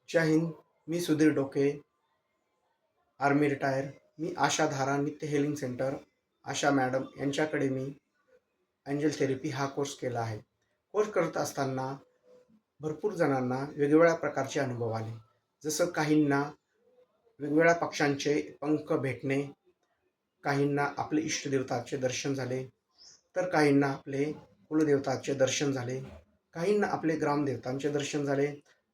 जय हिंद. मी सुधीर डोके, army retire. मी आशा धारा नित्य hailing centre, आशा madam यांच्याकडे मी एंजल थेरपी हा कोर्स केला आहे. कोर्स करत असताना भरपूर जणांना वेगवेगळ्या प्रकारचे अनुभव आले. जसं काहींना वेगवेगळ्या पक्ष्यांचे पंख भेटणे, काहींना आपले इष्टदेवताचे दर्शन झाले, तर काहींना आपले कुलदेवताचे दर्शन झाले, काहींना आपले ग्रामदेवतांचे दर्शन झाले,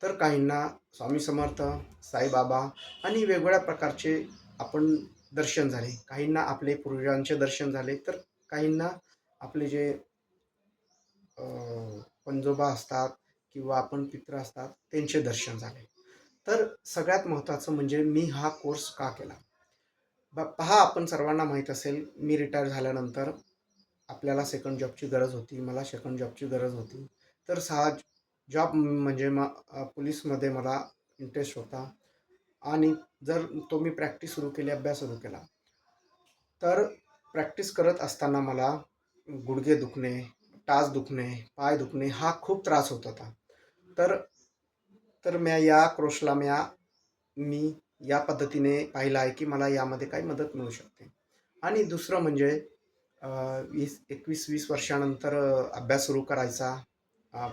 तर काहींना स्वामी समर्थ, साईबाबा आणि वेगवेगळ्या प्रकारचे आपण दर्शन झाले. काहींना आपले पूर्वजांचे दर्शन झाले, तर काहींना आपले जे पंजोबा असतात किंवा आपण पित्र असतात त्यांचे दर्शन झाले. तर सगळ्यात महत्त्वाचं म्हणजे मी हा कोर्स का केला? पहा, आपण सर्वांना माहीत असेल, मी रिटायर झाल्यानंतर आपल्याला सेकंड जॉबची गरज होती. मला सेकंड जॉबची गरज होती. तर जॉब म्हणजे पोलीसमध्ये मला इंटरेस्ट होता आणि जर तो मी प्रॅक्टिस सुरू केली, अभ्यास सुरू केला, तर प्रॅक्टिस करत असताना मला गुडघे दुखणे, टाच दुखणे, पाय दुखणे हा खूप त्रास होत होता. तर तर या कोर्सला मी या पद्धतीने पाहिलं आहे की मला यामध्ये काही मदत मिळू शकते. आणि दुसरं म्हणजे 21-20 वर्षानंतर अभ्यास सुरू करायचा, अ,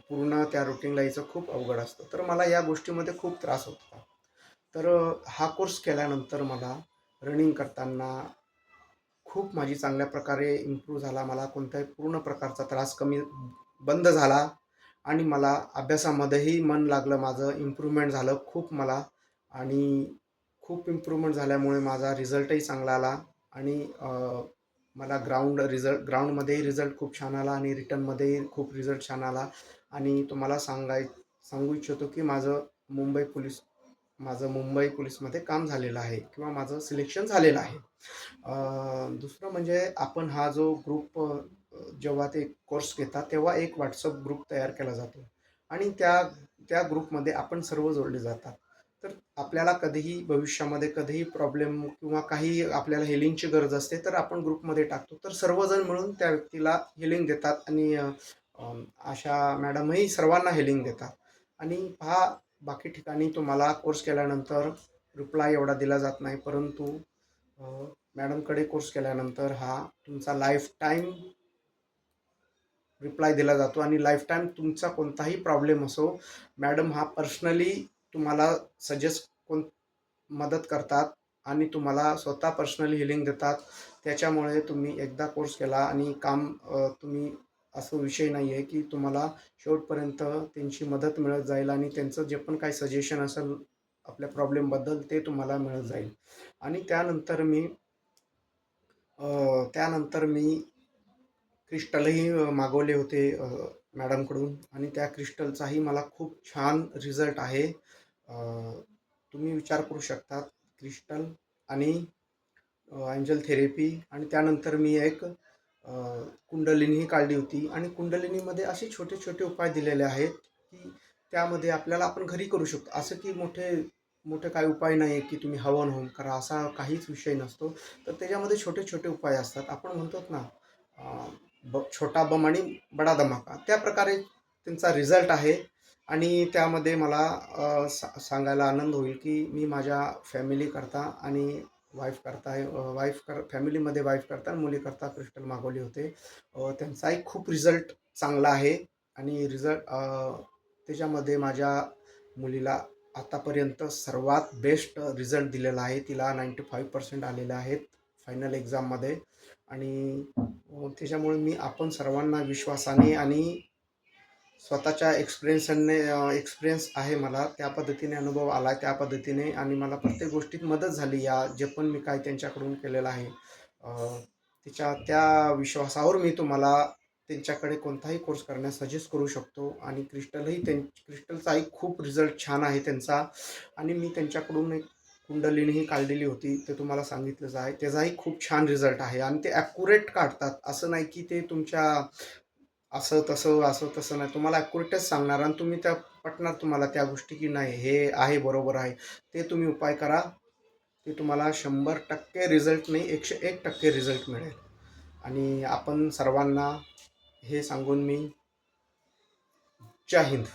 पूर्ण त्या रूटीनला यायचं खूप अवघड असतं. तर मला या गोष्टीमध्ये खूप त्रास होत होता. तर हा कोर्स केल्यानंतर मला रनिंग करताना खूप माझी चांगल्या प्रकारे इम्प्रूव्ह झाला. मला कोणत्याही पूर्ण प्रकारचा त्रास बंद झाला आणि मला अभ्यासामध्येही मन लागलं. माझं इम्प्रूव्हमेंट झालं खूप मला. आणि खूप इम्प्रूव्हमेंट झाल्यामुळे माझा रिझल्टही चांगला आला आणि मला ग्राउंडमध्येही रिझल्ट खूप छान आला आणि रिटर्नमध्येही खूप रिझल्ट छान आला. आणि तुम्हाला सांगू इच्छितो की माझं मुंबई पोलीसमध्ये काम झालेलं आहे किंवा माझं सिलेक्शन झालेलं आहे. दुसरं म्हणजे आपण हा जो ग्रुप जेव्हा ते कोर्स घेतात तेव्हा एक व्हॉट्सअप ग्रुप तयार केला जातो आणि त्या ग्रुपमध्ये आपण सर्व जोडले जातात. तर आपल्याला कधीही भविष्यामध्ये कधीही प्रॉब्लेम किंवा काही आपल्याला हेलिंगची गरज असते, तर आपण ग्रुपमध्ये टाकतो. तर सर्वजण मिळून त्या व्यक्तीला हेलिंग देतात आणि अशा मॅडमही सर्वांना हेलिंग देतात. आणि पहा, बाकी ठिकाणी तुम्हाला कोर्स केल्यानंतर रिप्लाय एवढा दिला जात नाही, परंतु मॅडमकडे कोर्स केल्यानंतर हा तुमचा लाईफटाईम रिप्लाय दिला जातो आणि लाईफटाईम तुमचा कोणताही प्रॉब्लेम असो, मॅडम हा पर्सनली तुम्हाला मदत करतात आणि तुम्हाला स्वतः पर्सनली हिलिंग देतात. त्याच्यामुळे तुम्ही एकदा कोर्स केला आणि तुम्ही असं विषय नाही आहे की तुम्हाला शेवटपर्यंत त्यांची मदत मिळत जाईल आणि त्यांचं जे पण काही सजेशन असेल आपल्या प्रॉब्लेमबद्दल ते तुम्हाला मिळत जाईल. आणि त्यानंतर मी क्रिस्टलही मागवले होते मॅडमकडून आणि त्या क्रिस्टलचाही मला खूप छान रिझल्ट आहे. तुम्ही विचार करू शकता, क्रिस्टल आणि एंजल थेरपी आणि त्यानंतर मी एक कुंडलिनीही काढली होती आणि कुंडलिनीमध्ये असे छोटे छोटे उपाय दिलेले आहेत की त्यामध्ये आपण घरी करू शकतो. असं की मोठे मोठे काही उपाय नाही आहे की तुम्ही हवन होम करा, असा काहीच विषय नसतो. तर त्याच्यामध्ये छोटे छोटे उपाय असतात. आपण म्हणतो ना, छोटा बम आणि बडा धमाका, त्या प्रकारे त्यांचा रिझल्ट आहे. आणि त्यामध्ये मला सांगायला आनंद होईल की मी माझ्या फॅमिलीकरता आणि फॅमिलीमध्ये वाईफकरता आणि मुलीकरता क्रिस्टल मागवले होते. त्यांचाही खूप रिझल्ट चांगला आहे आणि त्याच्यामध्ये माझ्या मुलीला आतापर्यंत सर्वात बेस्ट रिझल्ट दिलेला आहे. तिला 95% आलेले आहेत फायनल एक्झाममध्ये. आणि त्याच्यामुळे आपण सर्वांना विश्वासाने आणि स्वतःच्या एक्सपिरियन्स आहे मला, त्या पद्धतीने अनुभव आला त्या पद्धतीने आणि मला प्रत्येक गोष्टीत मदत झाली. जे पण मी काय त्यांच्याकडून केलेलं आहे, त्या विश्वासावर मी तुम्हाला त्यांच्याकडे कोणताही कोर्स करण्यास सजेस्ट करू शकतो. आणि क्रिस्टलचाही खूप रिझल्ट छान आहे त्यांचा. आणि मी त्यांच्याकडून एक कुंडलिनीही काढलेली होती, ते तुम्हाला सांगितलंच आहे. त्याचाही खूप छान रिझल्ट आहे आणि ते ॲक्युरेट काढतात. असं नाही की ते तुमच्या असं तसं नाही, तुम्हाला ॲक्युरेटच सांगणार आणि तुम्ही पटणार तुम्हाला त्या गोष्टी की नाही हे आहे, बरोबर आहे. ते तुम्ही उपाय करा, ते तुम्हाला 100% रिझल्ट नाही, 101% रिझल्ट मिळेल. आणि आपण सर्वांना हे सांगून मी जय हिंद.